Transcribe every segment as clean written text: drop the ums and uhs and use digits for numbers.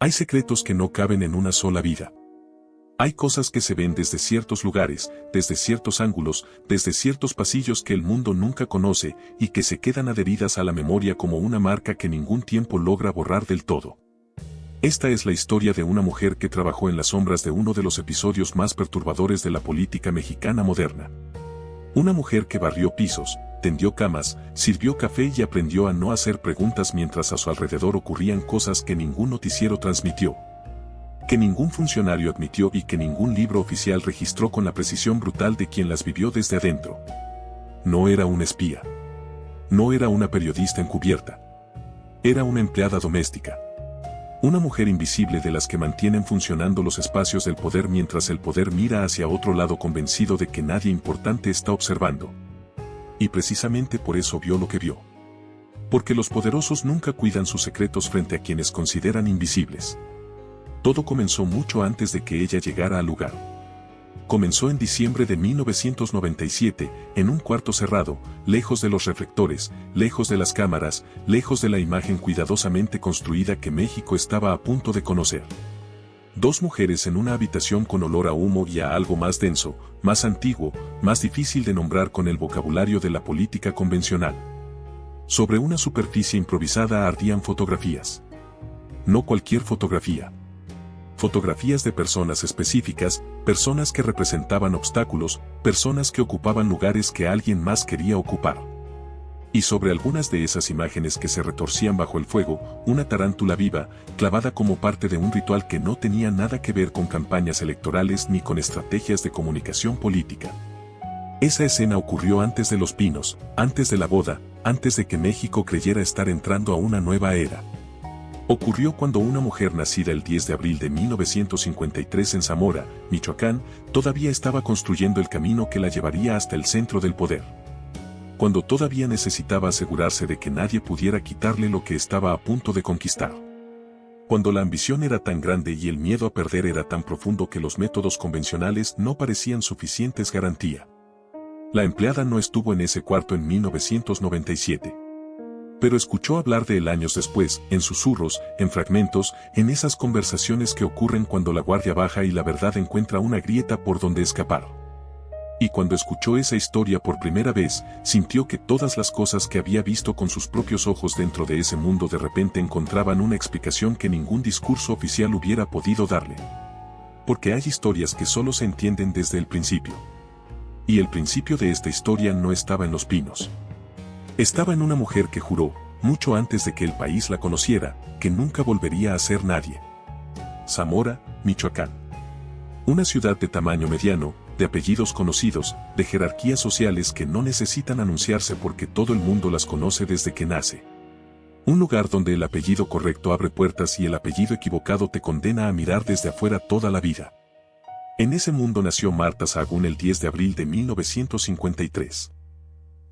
Hay secretos que no caben en una sola vida. Hay cosas que se ven desde ciertos lugares, desde ciertos ángulos, desde ciertos pasillos que el mundo nunca conoce y que se quedan adheridas a la memoria como una marca que ningún tiempo logra borrar del todo. Esta es la historia de una mujer que trabajó en las sombras de uno de los episodios más perturbadores de la política mexicana moderna. Una mujer que barrió pisos, tendió camas, sirvió café y aprendió a no hacer preguntas mientras a su alrededor ocurrían cosas que ningún noticiero transmitió, que ningún funcionario admitió y que ningún libro oficial registró con la precisión brutal de quien las vivió desde adentro. No era una espía. No era una periodista encubierta. Era una empleada doméstica. Una mujer invisible de las que mantienen funcionando los espacios del poder mientras el poder mira hacia otro lado convencido de que nadie importante está observando. Y precisamente por eso vio lo que vio. Porque los poderosos nunca cuidan sus secretos frente a quienes consideran invisibles. Todo comenzó mucho antes de que ella llegara al lugar. Comenzó en diciembre de 1997, en un cuarto cerrado, lejos de los reflectores, lejos de las cámaras, lejos de la imagen cuidadosamente construida que México estaba a punto de conocer. Dos mujeres en una habitación con olor a humo y a algo más denso, más antiguo, más difícil de nombrar con el vocabulario de la política convencional. Sobre una superficie improvisada ardían fotografías. No cualquier fotografía. Fotografías de personas específicas, personas que representaban obstáculos, personas que ocupaban lugares que alguien más quería ocupar. Y sobre algunas de esas imágenes que se retorcían bajo el fuego, una tarántula viva, clavada como parte de un ritual que no tenía nada que ver con campañas electorales ni con estrategias de comunicación política. Esa escena ocurrió antes de los pinos, antes de la boda, antes de que México creyera estar entrando a una nueva era. Ocurrió cuando una mujer nacida el 10 de abril de 1953 en Zamora, Michoacán, todavía estaba construyendo el camino que la llevaría hasta el centro del poder. Cuando todavía necesitaba asegurarse de que nadie pudiera quitarle lo que estaba a punto de conquistar. Cuando la ambición era tan grande y el miedo a perder era tan profundo que los métodos convencionales no parecían suficientes garantía. La empleada no estuvo en ese cuarto en 1997. Pero escuchó hablar de él años después, en susurros, en fragmentos, en esas conversaciones que ocurren cuando la guardia baja y la verdad encuentra una grieta por donde escapar. Y cuando escuchó esa historia por primera vez, sintió que todas las cosas que había visto con sus propios ojos dentro de ese mundo de repente encontraban una explicación que ningún discurso oficial hubiera podido darle. Porque hay historias que solo se entienden desde el principio. Y el principio de esta historia no estaba en los pinos. Estaba en una mujer que juró, mucho antes de que el país la conociera, que nunca volvería a ser nadie. Zamora, Michoacán. Una ciudad de tamaño mediano, de apellidos conocidos, de jerarquías sociales que no necesitan anunciarse porque todo el mundo las conoce desde que nace. Un lugar donde el apellido correcto abre puertas y el apellido equivocado te condena a mirar desde afuera toda la vida. En ese mundo nació Marta Sahagún el 10 de abril de 1953.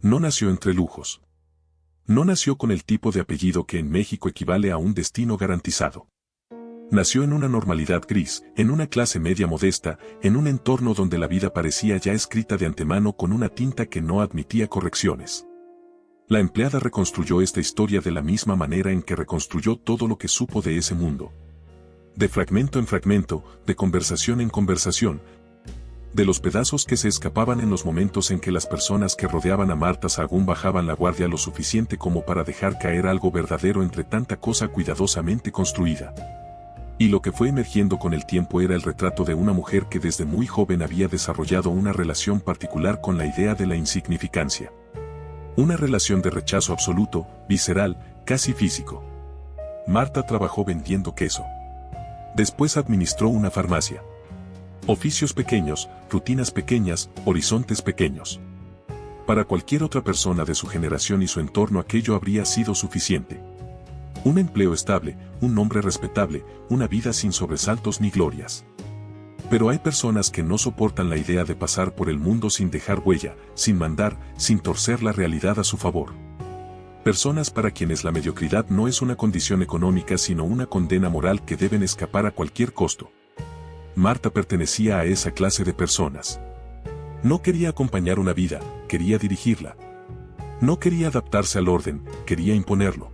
No nació entre lujos. No nació con el tipo de apellido que en México equivale a un destino garantizado. Nació en una normalidad gris, en una clase media modesta, en un entorno donde la vida parecía ya escrita de antemano con una tinta que no admitía correcciones. La empleada reconstruyó esta historia de la misma manera en que reconstruyó todo lo que supo de ese mundo. De fragmento en fragmento, de conversación en conversación, de los pedazos que se escapaban en los momentos en que las personas que rodeaban a Marta Sahagún bajaban la guardia lo suficiente como para dejar caer algo verdadero entre tanta cosa cuidadosamente construida. Y lo que fue emergiendo con el tiempo era el retrato de una mujer que desde muy joven había desarrollado una relación particular con la idea de la insignificancia. Una relación de rechazo absoluto, visceral, casi físico. Marta trabajó vendiendo queso. Después administró una farmacia. Oficios pequeños, rutinas pequeñas, horizontes pequeños. Para cualquier otra persona de su generación y su entorno aquello habría sido suficiente. Un empleo estable, un nombre respetable, una vida sin sobresaltos ni glorias. Pero hay personas que no soportan la idea de pasar por el mundo sin dejar huella, sin mandar, sin torcer la realidad a su favor. Personas para quienes la mediocridad no es una condición económica sino una condena moral que deben escapar a cualquier costo. Marta pertenecía a esa clase de personas. No quería acompañar una vida, quería dirigirla. No quería adaptarse al orden, quería imponerlo.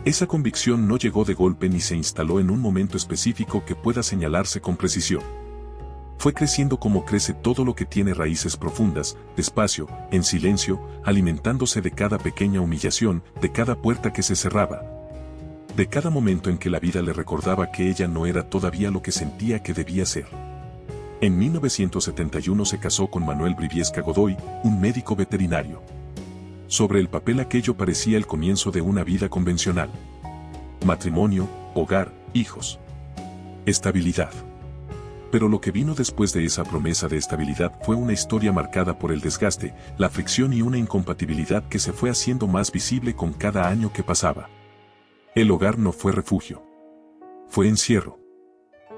Esa convicción no llegó de golpe ni se instaló en un momento específico que pueda señalarse con precisión. Fue creciendo como crece todo lo que tiene raíces profundas, despacio, en silencio, alimentándose de cada pequeña humillación, de cada puerta que se cerraba, de cada momento en que la vida le recordaba que ella no era todavía lo que sentía que debía ser. En 1971 se casó con Manuel Briviesca Godoy, un médico veterinario. Sobre el papel aquello parecía el comienzo de una vida convencional. Matrimonio, hogar, hijos. Estabilidad. Pero lo que vino después de esa promesa de estabilidad fue una historia marcada por el desgaste, la fricción y una incompatibilidad que se fue haciendo más visible con cada año que pasaba. El hogar no fue refugio. Fue encierro.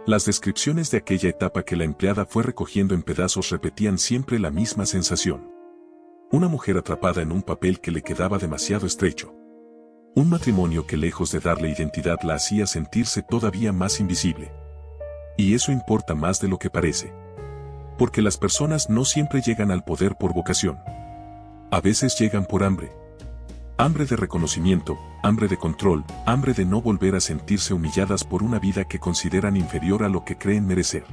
Las descripciones de aquella etapa que la empleada fue recogiendo en pedazos repetían siempre la misma sensación. Una mujer atrapada en un papel que le quedaba demasiado estrecho. Un matrimonio que lejos de darle identidad la hacía sentirse todavía más invisible. Y eso importa más de lo que parece. Porque las personas no siempre llegan al poder por vocación. A veces llegan por hambre. Hambre de reconocimiento, hambre de control, hambre de no volver a sentirse humilladas por una vida que consideran inferior a lo que creen merecer.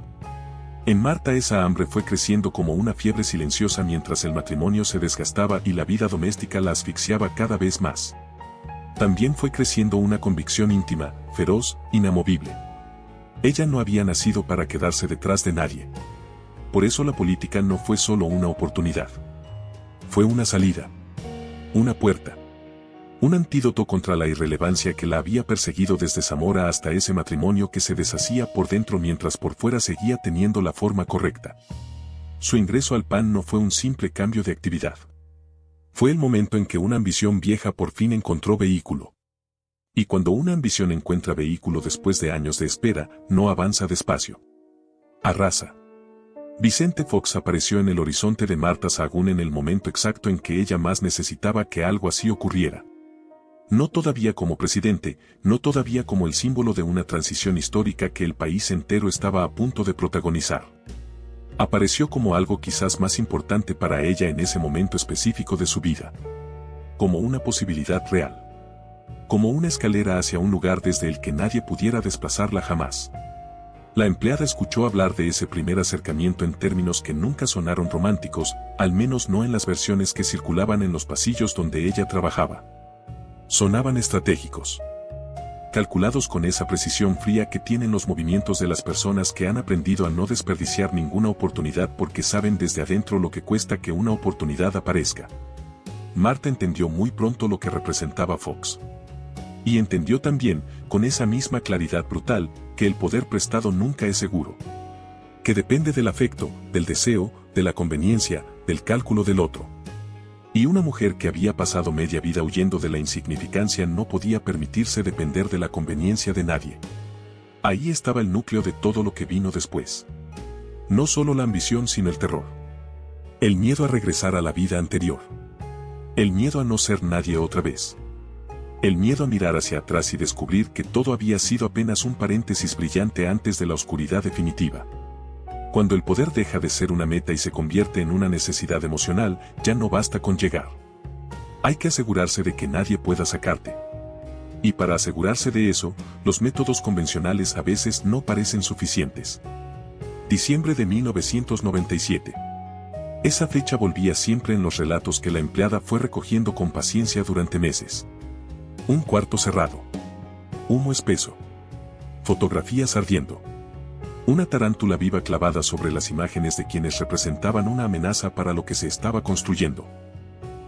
En Marta esa hambre fue creciendo como una fiebre silenciosa mientras el matrimonio se desgastaba y la vida doméstica la asfixiaba cada vez más. También fue creciendo una convicción íntima, feroz, inamovible. Ella no había nacido para quedarse detrás de nadie. Por eso la política no fue solo una oportunidad. Fue una salida. Una puerta. Un antídoto contra la irrelevancia que la había perseguido desde Zamora hasta ese matrimonio que se deshacía por dentro mientras por fuera seguía teniendo la forma correcta. Su ingreso al PAN no fue un simple cambio de actividad. Fue el momento en que una ambición vieja por fin encontró vehículo. Y cuando una ambición encuentra vehículo después de años de espera, no avanza despacio. Arrasa. Vicente Fox apareció en el horizonte de Marta Sahagún en el momento exacto en que ella más necesitaba que algo así ocurriera. No todavía como presidente, no todavía como el símbolo de una transición histórica que el país entero estaba a punto de protagonizar. Apareció como algo quizás más importante para ella en ese momento específico de su vida. Como una posibilidad real. Como una escalera hacia un lugar desde el que nadie pudiera desplazarla jamás. La empleada escuchó hablar de ese primer acercamiento en términos que nunca sonaron románticos, al menos no en las versiones que circulaban en los pasillos donde ella trabajaba. Sonaban estratégicos. Calculados con esa precisión fría que tienen los movimientos de las personas que han aprendido a no desperdiciar ninguna oportunidad porque saben desde adentro lo que cuesta que una oportunidad aparezca. Marta entendió muy pronto lo que representaba Fox. Y entendió también, con esa misma claridad brutal, que el poder prestado nunca es seguro. Que depende del afecto, del deseo, de la conveniencia, del cálculo del otro. Y una mujer que había pasado media vida huyendo de la insignificancia no podía permitirse depender de la conveniencia de nadie. Ahí estaba el núcleo de todo lo que vino después. No solo la ambición sino el terror. El miedo a regresar a la vida anterior. El miedo a no ser nadie otra vez. El miedo a mirar hacia atrás y descubrir que todo había sido apenas un paréntesis brillante antes de la oscuridad definitiva. Cuando el poder deja de ser una meta y se convierte en una necesidad emocional, ya no basta con llegar. Hay que asegurarse de que nadie pueda sacarte. Y para asegurarse de eso, los métodos convencionales a veces no parecen suficientes. Diciembre de 1997. Esa fecha volvía siempre en los relatos que la empleada fue recogiendo con paciencia durante meses. Un cuarto cerrado. Humo espeso. Fotografías ardiendo. Una tarántula viva clavada sobre las imágenes de quienes representaban una amenaza para lo que se estaba construyendo.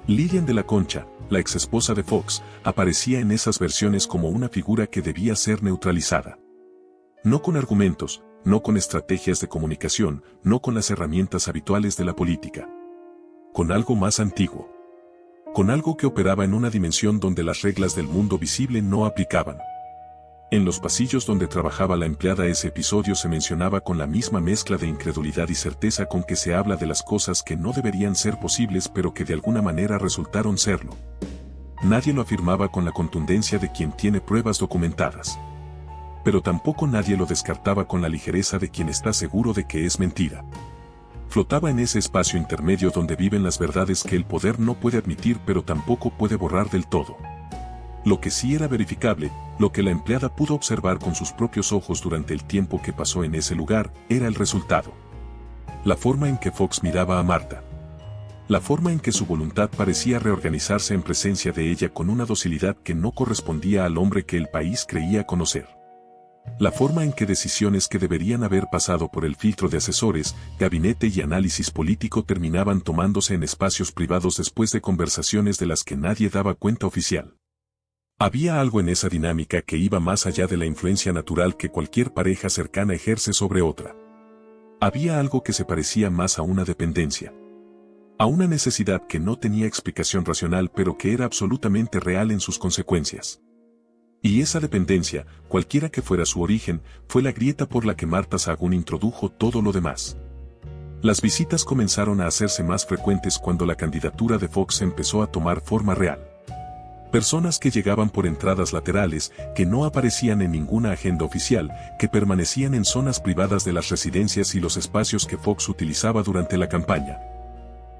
Lilian de la Concha, la exesposa de Fox, aparecía en esas versiones como una figura que debía ser neutralizada. No con argumentos, no con estrategias de comunicación, no con las herramientas habituales de la política. Con algo más antiguo. Con algo que operaba en una dimensión donde las reglas del mundo visible no aplicaban. En los pasillos donde trabajaba la empleada ese episodio se mencionaba con la misma mezcla de incredulidad y certeza con que se habla de las cosas que no deberían ser posibles pero que de alguna manera resultaron serlo. Nadie lo afirmaba con la contundencia de quien tiene pruebas documentadas. Pero tampoco nadie lo descartaba con la ligereza de quien está seguro de que es mentira. Flotaba en ese espacio intermedio donde viven las verdades que el poder no puede admitir pero tampoco puede borrar del todo. Lo que sí era verificable, lo que la empleada pudo observar con sus propios ojos durante el tiempo que pasó en ese lugar, era el resultado. La forma en que Fox miraba a Marta. La forma en que su voluntad parecía reorganizarse en presencia de ella con una docilidad que no correspondía al hombre que el país creía conocer. La forma en que decisiones que deberían haber pasado por el filtro de asesores, gabinete y análisis político terminaban tomándose en espacios privados después de conversaciones de las que nadie daba cuenta oficial. Había algo en esa dinámica que iba más allá de la influencia natural que cualquier pareja cercana ejerce sobre otra. Había algo que se parecía más a una dependencia. A una necesidad que no tenía explicación racional pero que era absolutamente real en sus consecuencias. Y esa dependencia, cualquiera que fuera su origen, fue la grieta por la que Marta Sahagún introdujo todo lo demás. Las visitas comenzaron a hacerse más frecuentes cuando la candidatura de Fox empezó a tomar forma real. Personas que llegaban por entradas laterales, que no aparecían en ninguna agenda oficial, que permanecían en zonas privadas de las residencias y los espacios que Fox utilizaba durante la campaña.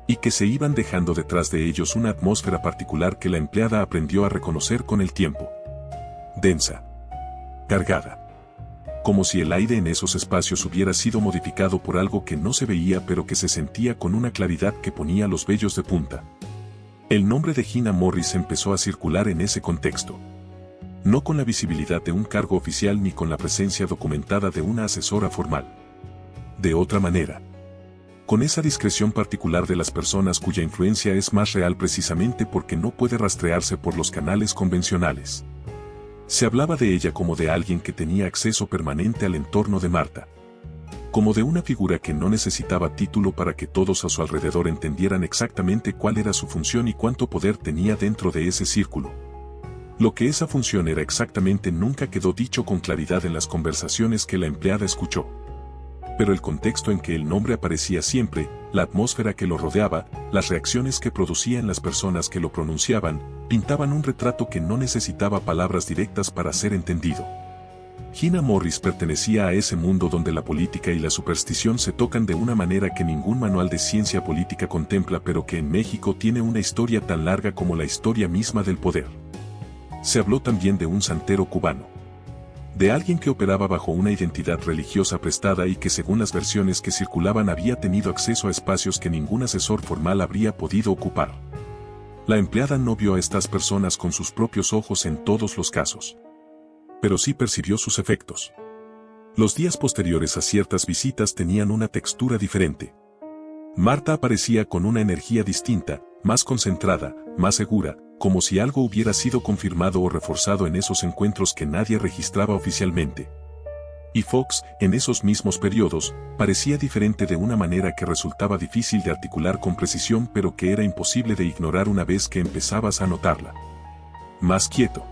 Y que se iban dejando detrás de ellos una atmósfera particular que la empleada aprendió a reconocer con el tiempo. Densa. Cargada. Como si el aire en esos espacios hubiera sido modificado por algo que no se veía pero que se sentía con una claridad que ponía los vellos de punta. El nombre de Gina Morris empezó a circular en ese contexto. No con la visibilidad de un cargo oficial ni con la presencia documentada de una asesora formal. De otra manera. Con esa discreción particular de las personas cuya influencia es más real precisamente porque no puede rastrearse por los canales convencionales. Se hablaba de ella como de alguien que tenía acceso permanente al entorno de Marta. Como de una figura que no necesitaba título para que todos a su alrededor entendieran exactamente cuál era su función y cuánto poder tenía dentro de ese círculo. Lo que esa función era exactamente nunca quedó dicho con claridad en las conversaciones que la empleada escuchó. Pero el contexto en que el nombre aparecía siempre, la atmósfera que lo rodeaba, las reacciones que producía en las personas que lo pronunciaban, pintaban un retrato que no necesitaba palabras directas para ser entendido. Gina Morris pertenecía a ese mundo donde la política y la superstición se tocan de una manera que ningún manual de ciencia política contempla, pero que en México tiene una historia tan larga como la historia misma del poder. Se habló también de un santero cubano. De alguien que operaba bajo una identidad religiosa prestada y que según las versiones que circulaban había tenido acceso a espacios que ningún asesor formal habría podido ocupar. La empleada no vio a estas personas con sus propios ojos en todos los casos. Pero sí percibió sus efectos. Los días posteriores a ciertas visitas tenían una textura diferente. Marta aparecía con una energía distinta, más concentrada, más segura, como si algo hubiera sido confirmado o reforzado en esos encuentros que nadie registraba oficialmente. Y Fox, en esos mismos periodos, parecía diferente de una manera que resultaba difícil de articular con precisión pero que era imposible de ignorar una vez que empezabas a notarla. Más quieto.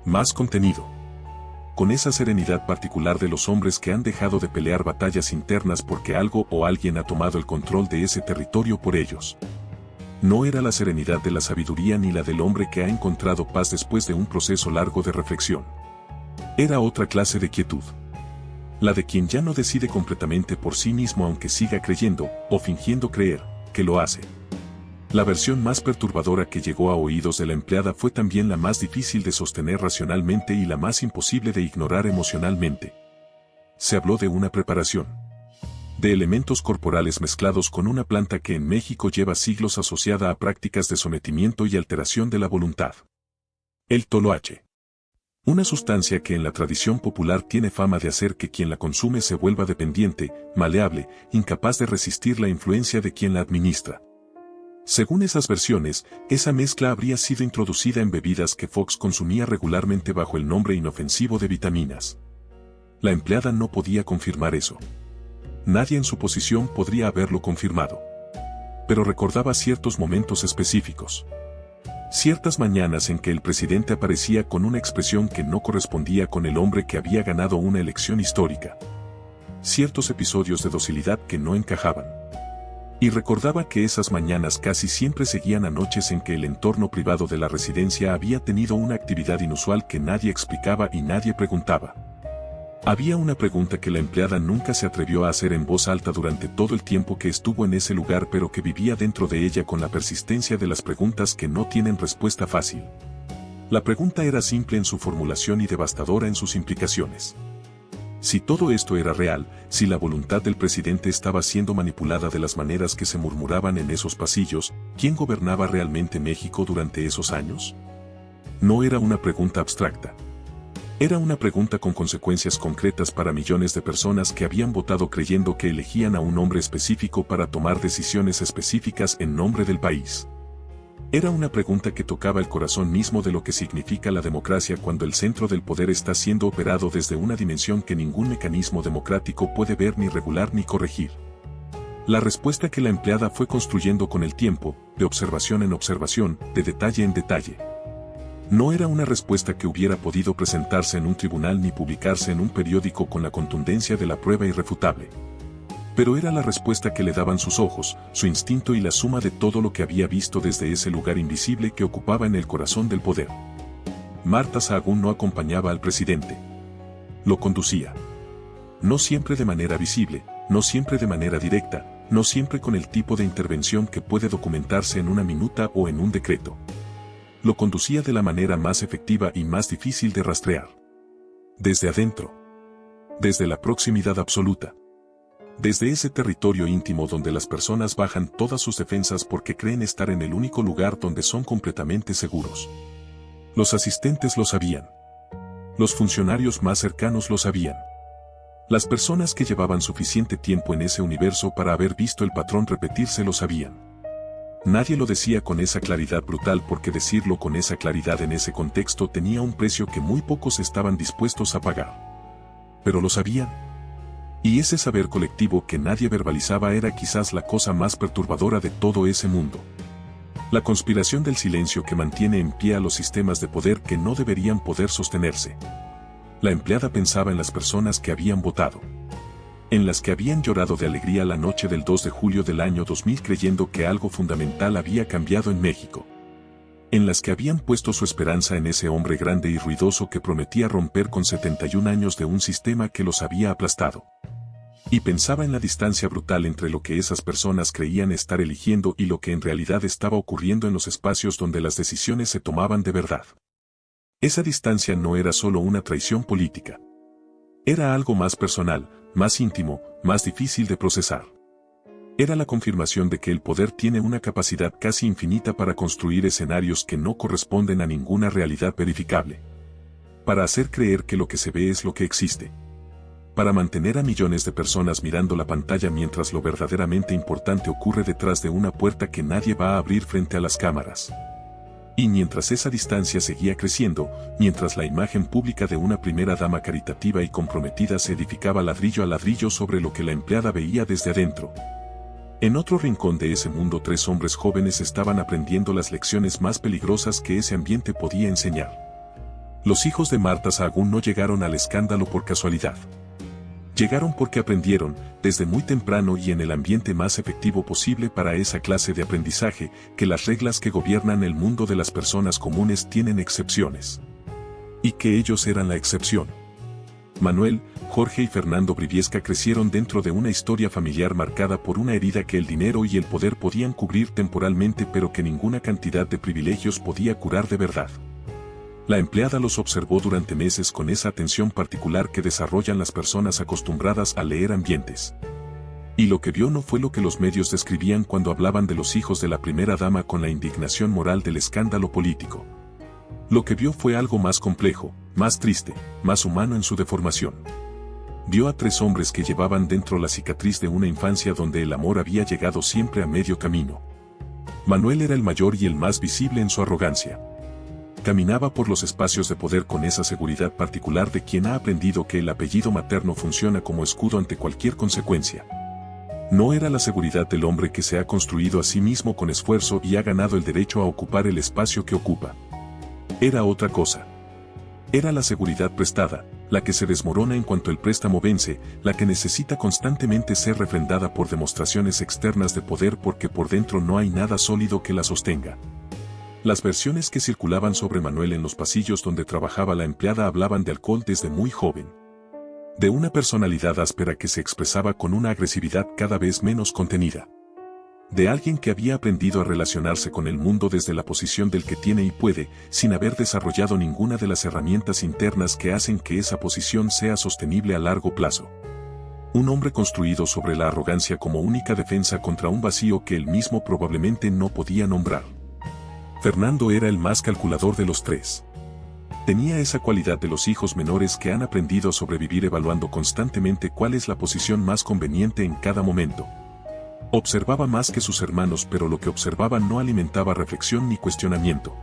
Más contenido. Con esa serenidad particular de los hombres que han dejado de pelear batallas internas porque algo o alguien ha tomado el control de ese territorio por ellos. No era la serenidad de la sabiduría ni la del hombre que ha encontrado paz después de un proceso largo de reflexión. Era otra clase de quietud. La de quien ya no decide completamente por sí mismo aunque siga creyendo, o fingiendo creer, que lo hace. La versión más perturbadora que llegó a oídos de la empleada fue también la más difícil de sostener racionalmente y la más imposible de ignorar emocionalmente. Se habló de una preparación. De elementos corporales mezclados con una planta que en México lleva siglos asociada a prácticas de sometimiento y alteración de la voluntad. El toloache. Una sustancia que en la tradición popular tiene fama de hacer que quien la consume se vuelva dependiente, maleable, incapaz de resistir la influencia de quien la administra. Según esas versiones, esa mezcla habría sido introducida en bebidas que Fox consumía regularmente bajo el nombre inofensivo de vitaminas. La empleada no podía confirmar eso. Nadie en su posición podría haberlo confirmado. Pero recordaba ciertos momentos específicos. Ciertas mañanas en que el presidente aparecía con una expresión que no correspondía con el hombre que había ganado una elección histórica. Ciertos episodios de docilidad que no encajaban. Y recordaba que esas mañanas casi siempre seguían a noches en que el entorno privado de la residencia había tenido una actividad inusual que nadie explicaba y nadie preguntaba. Había una pregunta que la empleada nunca se atrevió a hacer en voz alta durante todo el tiempo que estuvo en ese lugar, pero que vivía dentro de ella con la persistencia de las preguntas que no tienen respuesta fácil. La pregunta era simple en su formulación y devastadora en sus implicaciones. Si todo esto era real, si la voluntad del presidente estaba siendo manipulada de las maneras que se murmuraban en esos pasillos, ¿quién gobernaba realmente México durante esos años? No era una pregunta abstracta. Era una pregunta con consecuencias concretas para millones de personas que habían votado creyendo que elegían a un hombre específico para tomar decisiones específicas en nombre del país. Era una pregunta que tocaba el corazón mismo de lo que significa la democracia cuando el centro del poder está siendo operado desde una dimensión que ningún mecanismo democrático puede ver ni regular ni corregir. La respuesta que la empleada fue construyendo con el tiempo, de observación en observación, de detalle en detalle. No era una respuesta que hubiera podido presentarse en un tribunal ni publicarse en un periódico con la contundencia de la prueba irrefutable. Pero era la respuesta que le daban sus ojos, su instinto y la suma de todo lo que había visto desde ese lugar invisible que ocupaba en el corazón del poder. Marta Sahagún no acompañaba al presidente. Lo conducía. No siempre de manera visible, no siempre de manera directa, no siempre con el tipo de intervención que puede documentarse en una minuta o en un decreto. Lo conducía de la manera más efectiva y más difícil de rastrear. Desde adentro. Desde la proximidad absoluta. Desde ese territorio íntimo donde las personas bajan todas sus defensas porque creen estar en el único lugar donde son completamente seguros. Los asistentes lo sabían. Los funcionarios más cercanos lo sabían. Las personas que llevaban suficiente tiempo en ese universo para haber visto el patrón repetirse lo sabían. Nadie lo decía con esa claridad brutal porque decirlo con esa claridad en ese contexto tenía un precio que muy pocos estaban dispuestos a pagar. Pero lo sabían. Y ese saber colectivo que nadie verbalizaba era quizás la cosa más perturbadora de todo ese mundo. La conspiración del silencio que mantiene en pie a los sistemas de poder que no deberían poder sostenerse. La empleada pensaba en las personas que habían votado. En las que habían llorado de alegría la noche del 2 de julio del año 2000 creyendo que algo fundamental había cambiado en México. En las que habían puesto su esperanza en ese hombre grande y ruidoso que prometía romper con 71 años de un sistema que los había aplastado. Y pensaba en la distancia brutal entre lo que esas personas creían estar eligiendo y lo que en realidad estaba ocurriendo en los espacios donde las decisiones se tomaban de verdad. Esa distancia no era solo una traición política. Era algo más personal, más íntimo, más difícil de procesar. Era la confirmación de que el poder tiene una capacidad casi infinita para construir escenarios que no corresponden a ninguna realidad verificable. Para hacer creer que lo que se ve es lo que existe. Para mantener a millones de personas mirando la pantalla mientras lo verdaderamente importante ocurre detrás de una puerta que nadie va a abrir frente a las cámaras. Y mientras esa distancia seguía creciendo, mientras la imagen pública de una primera dama caritativa y comprometida se edificaba ladrillo a ladrillo sobre lo que la empleada veía desde adentro. En otro rincón de ese mundo 3 hombres jóvenes estaban aprendiendo las lecciones más peligrosas que ese ambiente podía enseñar. Los hijos de Marta Sahagún no llegaron al escándalo por casualidad. Llegaron porque aprendieron, desde muy temprano y en el ambiente más efectivo posible para esa clase de aprendizaje, que las reglas que gobiernan el mundo de las personas comunes tienen excepciones. Y que ellos eran la excepción. Manuel, Jorge y Fernando Briviesca crecieron dentro de una historia familiar marcada por una herida que el dinero y el poder podían cubrir temporalmente pero que ninguna cantidad de privilegios podía curar de verdad. La empleada los observó durante meses con esa atención particular que desarrollan las personas acostumbradas a leer ambientes. Y lo que vio no fue lo que los medios describían cuando hablaban de los hijos de la primera dama con la indignación moral del escándalo político. Lo que vio fue algo más complejo, más triste, más humano en su deformación. Vio a 3 hombres que llevaban dentro la cicatriz de una infancia donde el amor había llegado siempre a medio camino. Manuel era el mayor y el más visible en su arrogancia. Caminaba por los espacios de poder con esa seguridad particular de quien ha aprendido que el apellido materno funciona como escudo ante cualquier consecuencia. No era la seguridad del hombre que se ha construido a sí mismo con esfuerzo y ha ganado el derecho a ocupar el espacio que ocupa. Era otra cosa. Era la seguridad prestada, la que se desmorona en cuanto el préstamo vence, la que necesita constantemente ser refrendada por demostraciones externas de poder porque por dentro no hay nada sólido que la sostenga. Las versiones que circulaban sobre Manuel en los pasillos donde trabajaba la empleada hablaban de alcohol desde muy joven. De una personalidad áspera que se expresaba con una agresividad cada vez menos contenida. De alguien que había aprendido a relacionarse con el mundo desde la posición del que tiene y puede, sin haber desarrollado ninguna de las herramientas internas que hacen que esa posición sea sostenible a largo plazo. Un hombre construido sobre la arrogancia como única defensa contra un vacío que él mismo probablemente no podía nombrar. Fernando era el más calculador de los tres. Tenía esa cualidad de los hijos menores que han aprendido a sobrevivir evaluando constantemente cuál es la posición más conveniente en cada momento. Observaba más que sus hermanos, pero lo que observaba no alimentaba reflexión ni cuestionamiento.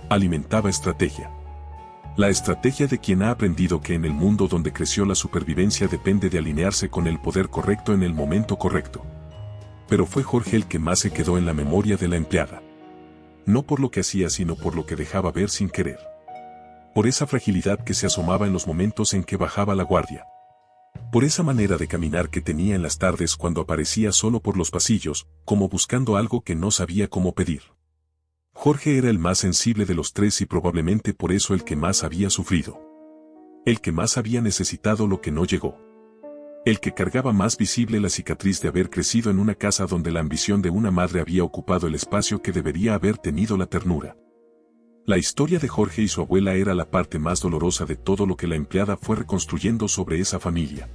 Alimentaba estrategia. La estrategia de quien ha aprendido que en el mundo donde creció la supervivencia depende de alinearse con el poder correcto en el momento correcto. Pero fue Jorge el que más se quedó en la memoria de la empleada. No por lo que hacía, sino por lo que dejaba ver sin querer. Por esa fragilidad que se asomaba en los momentos en que bajaba la guardia. Por esa manera de caminar que tenía en las tardes cuando aparecía solo por los pasillos, como buscando algo que no sabía cómo pedir. Jorge era el más sensible de los tres y probablemente por eso el que más había sufrido. El que más había necesitado lo que no llegó. El que cargaba más visible la cicatriz de haber crecido en una casa donde la ambición de una madre había ocupado el espacio que debería haber tenido la ternura. La historia de Jorge y su abuela era la parte más dolorosa de todo lo que la empleada fue reconstruyendo sobre esa familia.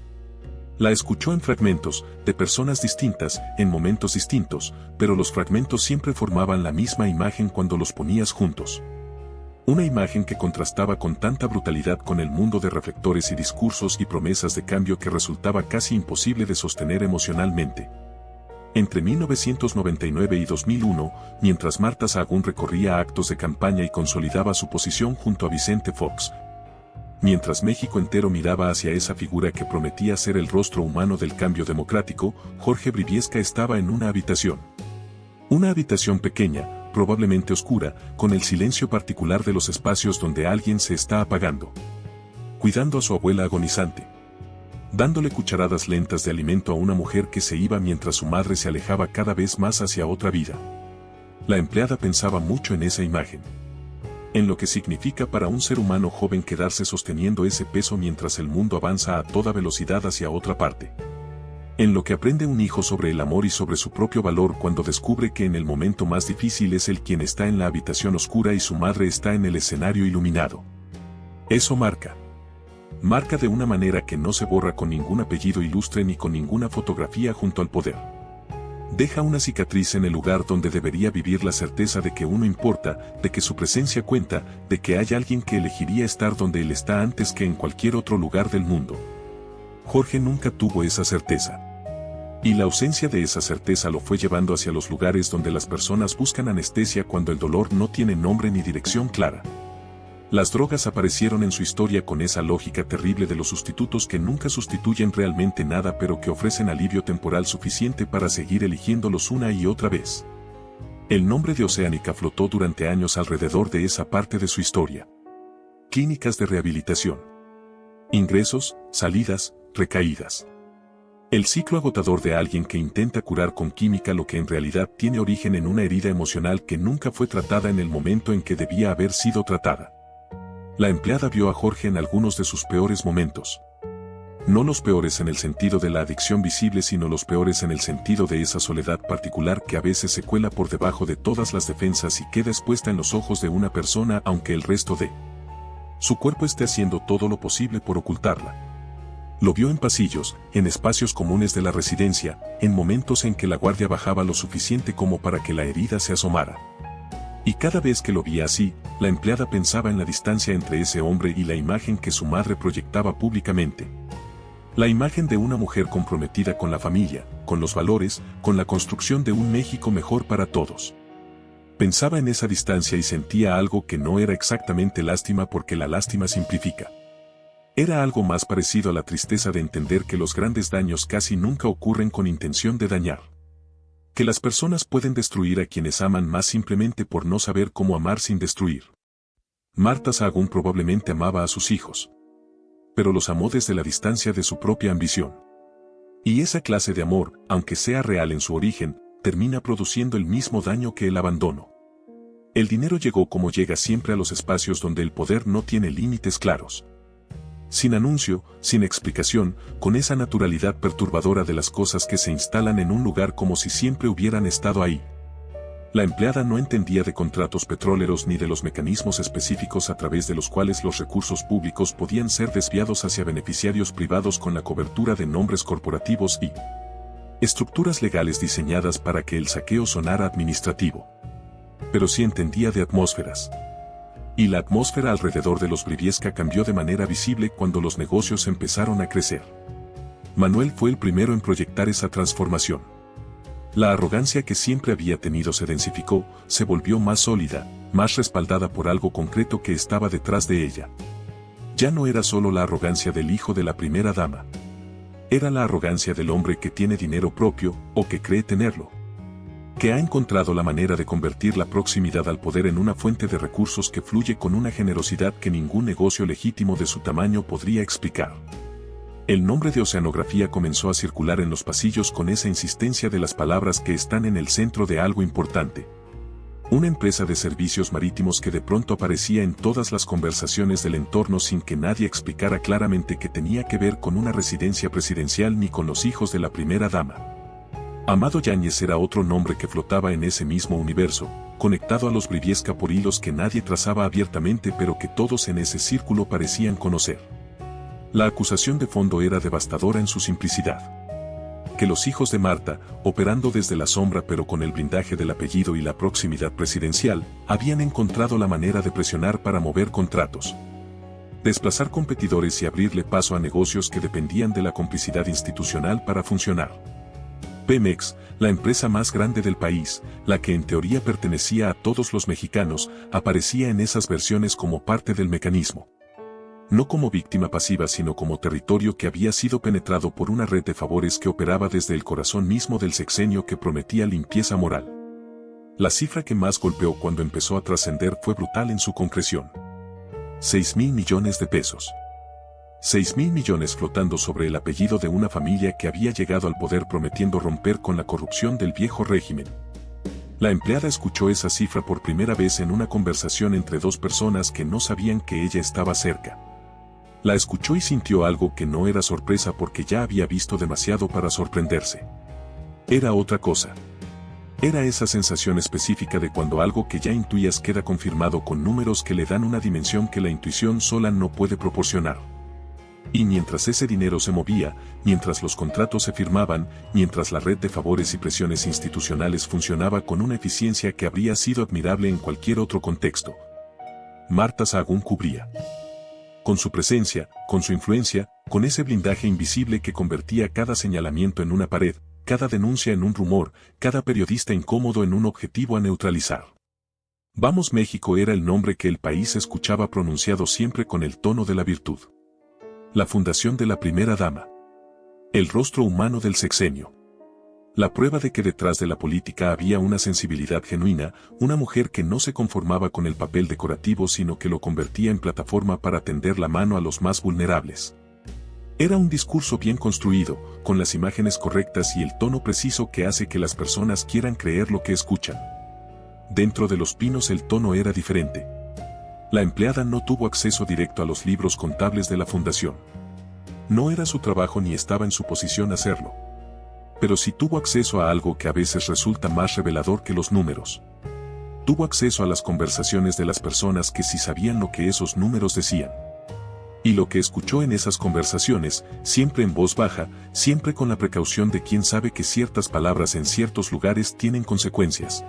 La escuchó en fragmentos, de personas distintas, en momentos distintos, pero los fragmentos siempre formaban la misma imagen cuando los ponías juntos. Una imagen que contrastaba con tanta brutalidad con el mundo de reflectores y discursos y promesas de cambio que resultaba casi imposible de sostener emocionalmente. Entre 1999 y 2001, mientras Marta Sahagún recorría actos de campaña y consolidaba su posición junto a Vicente Fox. Mientras México entero miraba hacia esa figura que prometía ser el rostro humano del cambio democrático, Jorge Briviesca estaba en una habitación. Una habitación pequeña, probablemente oscura, con el silencio particular de los espacios donde alguien se está apagando. Cuidando a su abuela agonizante. Dándole cucharadas lentas de alimento a una mujer que se iba mientras su madre se alejaba cada vez más hacia otra vida. La empleada pensaba mucho en esa imagen. En lo que significa para un ser humano joven quedarse sosteniendo ese peso mientras el mundo avanza a toda velocidad hacia otra parte. En lo que aprende un hijo sobre el amor y sobre su propio valor cuando descubre que en el momento más difícil es él quien está en la habitación oscura y su madre está en el escenario iluminado. Eso marca. Marca de una manera que no se borra con ningún apellido ilustre ni con ninguna fotografía junto al poder. Deja una cicatriz en el lugar donde debería vivir la certeza de que uno importa, de que su presencia cuenta, de que hay alguien que elegiría estar donde él está antes que en cualquier otro lugar del mundo. Jorge nunca tuvo esa certeza. Y la ausencia de esa certeza lo fue llevando hacia los lugares donde las personas buscan anestesia cuando el dolor no tiene nombre ni dirección clara. Las drogas aparecieron en su historia con esa lógica terrible de los sustitutos que nunca sustituyen realmente nada pero que ofrecen alivio temporal suficiente para seguir eligiéndolos una y otra vez. El nombre de Oceánica flotó durante años alrededor de esa parte de su historia. Clínicas de rehabilitación. Ingresos, salidas, recaídas. El ciclo agotador de alguien que intenta curar con química lo que en realidad tiene origen en una herida emocional que nunca fue tratada en el momento en que debía haber sido tratada. La empleada vio a Jorge en algunos de sus peores momentos. No los peores en el sentido de la adicción visible, sino los peores en el sentido de esa soledad particular que a veces se cuela por debajo de todas las defensas y queda expuesta en los ojos de una persona aunque el resto de su cuerpo esté haciendo todo lo posible por ocultarla. Lo vio en pasillos, en espacios comunes de la residencia, en momentos en que la guardia bajaba lo suficiente como para que la herida se asomara. Y cada vez que lo veía así, la empleada pensaba en la distancia entre ese hombre y la imagen que su madre proyectaba públicamente. La imagen de una mujer comprometida con la familia, con los valores, con la construcción de un México mejor para todos. Pensaba en esa distancia y sentía algo que no era exactamente lástima porque la lástima simplifica. Era algo más parecido a la tristeza de entender que los grandes daños casi nunca ocurren con intención de dañar. Que las personas pueden destruir a quienes aman más simplemente por no saber cómo amar sin destruir. Marta Sahagún probablemente amaba a sus hijos. Pero los amó desde la distancia de su propia ambición. Y esa clase de amor, aunque sea real en su origen, termina produciendo el mismo daño que el abandono. El dinero llegó como llega siempre a los espacios donde el poder no tiene límites claros. sin anuncio, sin explicación, con esa naturalidad perturbadora de las cosas que se instalan en un lugar como si siempre hubieran estado ahí. La empleada no entendía de contratos petroleros ni de los mecanismos específicos a través de los cuales los recursos públicos podían ser desviados hacia beneficiarios privados con la cobertura de nombres corporativos y estructuras legales diseñadas para que el saqueo sonara administrativo. Pero sí entendía de atmósferas. Y la atmósfera alrededor de los Briviesca cambió de manera visible cuando los negocios empezaron a crecer. Manuel fue el primero en proyectar esa transformación. La arrogancia que siempre había tenido se densificó, se volvió más sólida, más respaldada por algo concreto que estaba detrás de ella. Ya no era solo la arrogancia del hijo de la primera dama. Era la arrogancia del hombre que tiene dinero propio, o que cree tenerlo. Que ha encontrado la manera de convertir la proximidad al poder en una fuente de recursos que fluye con una generosidad que ningún negocio legítimo de su tamaño podría explicar. El nombre de Oceanografía comenzó a circular en los pasillos con esa insistencia de las palabras que están en el centro de algo importante. Una empresa de servicios marítimos que de pronto aparecía en todas las conversaciones del entorno sin que nadie explicara claramente que tenía que ver con una residencia presidencial ni con los hijos de la primera dama. Amado Yáñez era otro nombre que flotaba en ese mismo universo, conectado a los Briviesca por hilos que nadie trazaba abiertamente pero que todos en ese círculo parecían conocer. La acusación de fondo era devastadora en su simplicidad. Que los hijos de Marta, operando desde la sombra pero con el blindaje del apellido y la proximidad presidencial, habían encontrado la manera de presionar para mover contratos, desplazar competidores y abrirle paso a negocios que dependían de la complicidad institucional para funcionar. Pemex, la empresa más grande del país, la que en teoría pertenecía a todos los mexicanos, aparecía en esas versiones como parte del mecanismo. No como víctima pasiva sino como territorio que había sido penetrado por una red de favores que operaba desde el corazón mismo del sexenio que prometía limpieza moral. La cifra que más golpeó cuando empezó a trascender fue brutal en su concreción. 6.000 millones de pesos. 6.000 millones flotando sobre el apellido de una familia que había llegado al poder prometiendo romper con la corrupción del viejo régimen. La empleada escuchó esa cifra por primera vez en una conversación entre dos personas que no sabían que ella estaba cerca. La escuchó y sintió algo que no era sorpresa porque ya había visto demasiado para sorprenderse. Era otra cosa. Era esa sensación específica de cuando algo que ya intuías queda confirmado con números que le dan una dimensión que la intuición sola no puede proporcionar. Y mientras ese dinero se movía, mientras los contratos se firmaban, mientras la red de favores y presiones institucionales funcionaba con una eficiencia que habría sido admirable en cualquier otro contexto, Marta Sahagún cubría. Con su presencia, con su influencia, con ese blindaje invisible que convertía cada señalamiento en una pared, cada denuncia en un rumor, cada periodista incómodo en un objetivo a neutralizar. Vamos México era el nombre que el país escuchaba pronunciado siempre con el tono de la virtud. La fundación de la primera dama. El rostro humano del sexenio. La prueba de que detrás de la política había una sensibilidad genuina, una mujer que no se conformaba con el papel decorativo sino que lo convertía en plataforma para tender la mano a los más vulnerables. Era un discurso bien construido, con las imágenes correctas y el tono preciso que hace que las personas quieran creer lo que escuchan. Dentro de Los Pinos el tono era diferente. La empleada no tuvo acceso directo a los libros contables de la fundación. No era su trabajo ni estaba en su posición hacerlo. Pero sí tuvo acceso a algo que a veces resulta más revelador que los números. Tuvo acceso a las conversaciones de las personas que sí sabían lo que esos números decían. Y lo que escuchó en esas conversaciones, siempre en voz baja, siempre con la precaución de quien sabe que ciertas palabras en ciertos lugares tienen consecuencias.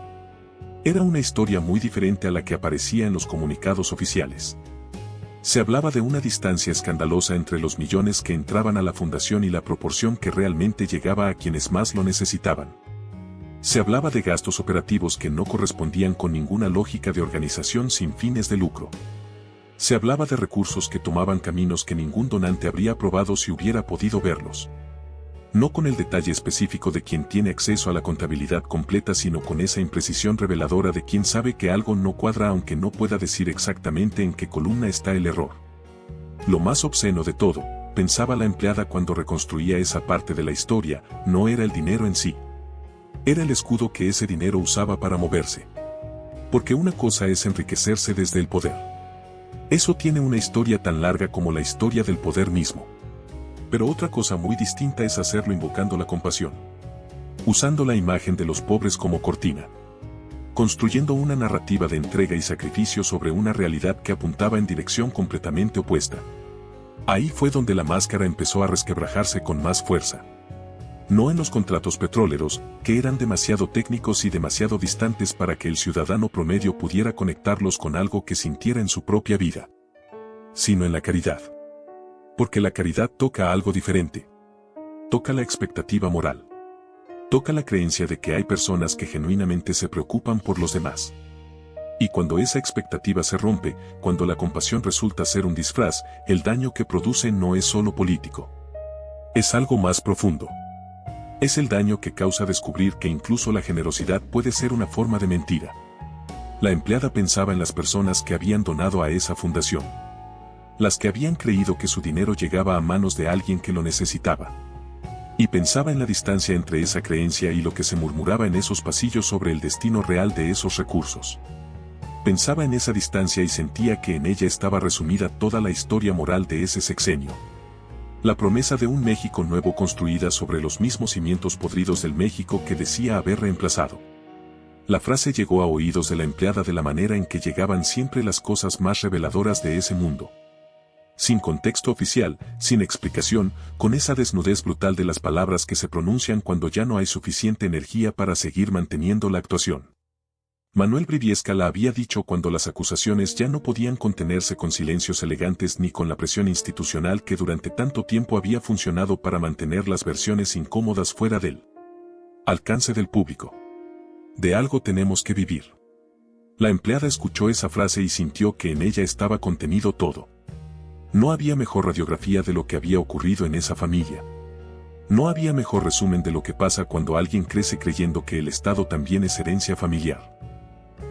Era una historia muy diferente a la que aparecía en los comunicados oficiales. Se hablaba de una distancia escandalosa entre los millones que entraban a la fundación y la proporción que realmente llegaba a quienes más lo necesitaban. Se hablaba de gastos operativos que no correspondían con ninguna lógica de organización sin fines de lucro. Se hablaba de recursos que tomaban caminos que ningún donante habría aprobado si hubiera podido verlos. No con el detalle específico de quien tiene acceso a la contabilidad completa sino con esa imprecisión reveladora de quien sabe que algo no cuadra aunque no pueda decir exactamente en qué columna está el error. Lo más obsceno de todo, pensaba la empleada cuando reconstruía esa parte de la historia, no era el dinero en sí. Era el escudo que ese dinero usaba para moverse. Porque una cosa es enriquecerse desde el poder. Eso tiene una historia tan larga como la historia del poder mismo. Pero otra cosa muy distinta es hacerlo invocando la compasión. Usando la imagen de los pobres como cortina. Construyendo una narrativa de entrega y sacrificio sobre una realidad que apuntaba en dirección completamente opuesta. Ahí fue donde la máscara empezó a resquebrajarse con más fuerza. No en los contratos petroleros, que eran demasiado técnicos y demasiado distantes para que el ciudadano promedio pudiera conectarlos con algo que sintiera en su propia vida. Sino en la caridad. Porque la caridad toca algo diferente. Toca la expectativa moral. Toca la creencia de que hay personas que genuinamente se preocupan por los demás. Y cuando esa expectativa se rompe, cuando la compasión resulta ser un disfraz, el daño que produce no es solo político. Es algo más profundo. Es el daño que causa descubrir que incluso la generosidad puede ser una forma de mentira. La empleada pensaba en las personas que habían donado a esa fundación. Las que habían creído que su dinero llegaba a manos de alguien que lo necesitaba. Y pensaba en la distancia entre esa creencia y lo que se murmuraba en esos pasillos sobre el destino real de esos recursos. Pensaba en esa distancia y sentía que en ella estaba resumida toda la historia moral de ese sexenio. La promesa de un México nuevo construida sobre los mismos cimientos podridos del México que decía haber reemplazado. La frase llegó a oídos de la empleada de la manera en que llegaban siempre las cosas más reveladoras de ese mundo. Sin contexto oficial, sin explicación, con esa desnudez brutal de las palabras que se pronuncian cuando ya no hay suficiente energía para seguir manteniendo la actuación. Manuel Briviesca la había dicho cuando las acusaciones ya no podían contenerse con silencios elegantes ni con la presión institucional que durante tanto tiempo había funcionado para mantener las versiones incómodas fuera del alcance del público. De algo tenemos que vivir. La empleada escuchó esa frase y sintió que en ella estaba contenido todo. No había mejor radiografía de lo que había ocurrido en esa familia. No había mejor resumen de lo que pasa cuando alguien crece creyendo que el Estado también es herencia familiar.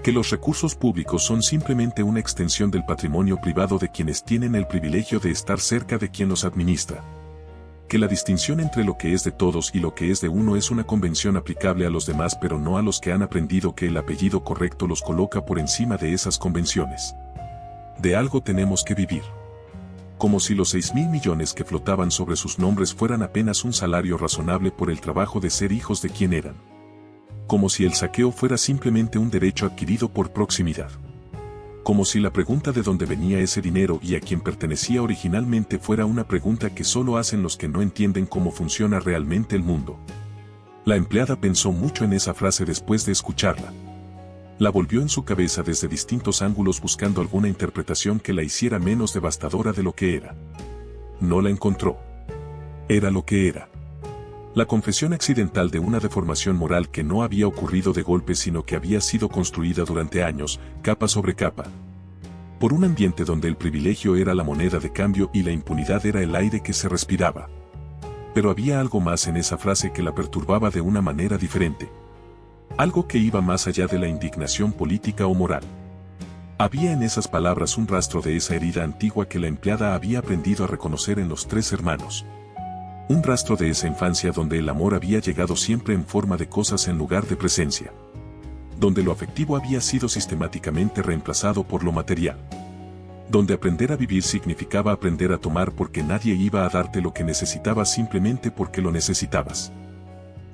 Que los recursos públicos son simplemente una extensión del patrimonio privado de quienes tienen el privilegio de estar cerca de quien los administra. Que la distinción entre lo que es de todos y lo que es de uno es una convención aplicable a los demás pero no a los que han aprendido que el apellido correcto los coloca por encima de esas convenciones. De algo tenemos que vivir. Como si los 6.000 millones que flotaban sobre sus nombres fueran apenas un salario razonable por el trabajo de ser hijos de quien eran. Como si el saqueo fuera simplemente un derecho adquirido por proximidad. Como si la pregunta de dónde venía ese dinero y a quién pertenecía originalmente fuera una pregunta que solo hacen los que no entienden cómo funciona realmente el mundo. La empleada pensó mucho en esa frase después de escucharla. La volvió en su cabeza desde distintos ángulos buscando alguna interpretación que la hiciera menos devastadora de lo que era. No la encontró. Era lo que era. La confesión accidental de una deformación moral que no había ocurrido de golpe sino que había sido construida durante años, capa sobre capa. Por un ambiente donde el privilegio era la moneda de cambio y la impunidad era el aire que se respiraba. Pero había algo más en esa frase que la perturbaba de una manera diferente. Algo que iba más allá de la indignación política o moral. Había en esas palabras un rastro de esa herida antigua que la empleada había aprendido a reconocer en los tres hermanos. Un rastro de esa infancia donde el amor había llegado siempre en forma de cosas en lugar de presencia. Donde lo afectivo había sido sistemáticamente reemplazado por lo material. Donde aprender a vivir significaba aprender a tomar porque nadie iba a darte lo que necesitabas simplemente porque lo necesitabas.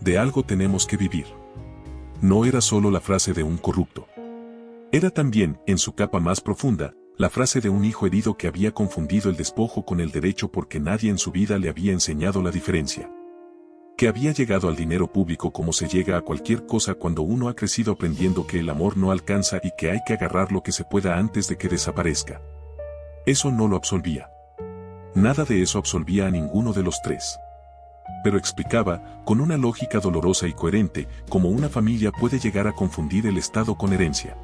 De algo tenemos que vivir. No era solo la frase de un corrupto. Era también, en su capa más profunda, la frase de un hijo herido que había confundido el despojo con el derecho porque nadie en su vida le había enseñado la diferencia. Que había llegado al dinero público como se llega a cualquier cosa cuando uno ha crecido aprendiendo que el amor no alcanza y que hay que agarrar lo que se pueda antes de que desaparezca. Eso no lo absolvía. Nada de eso absolvía a ninguno de los tres. Pero explicaba, con una lógica dolorosa y coherente, cómo una familia puede llegar a confundir el Estado con herencia.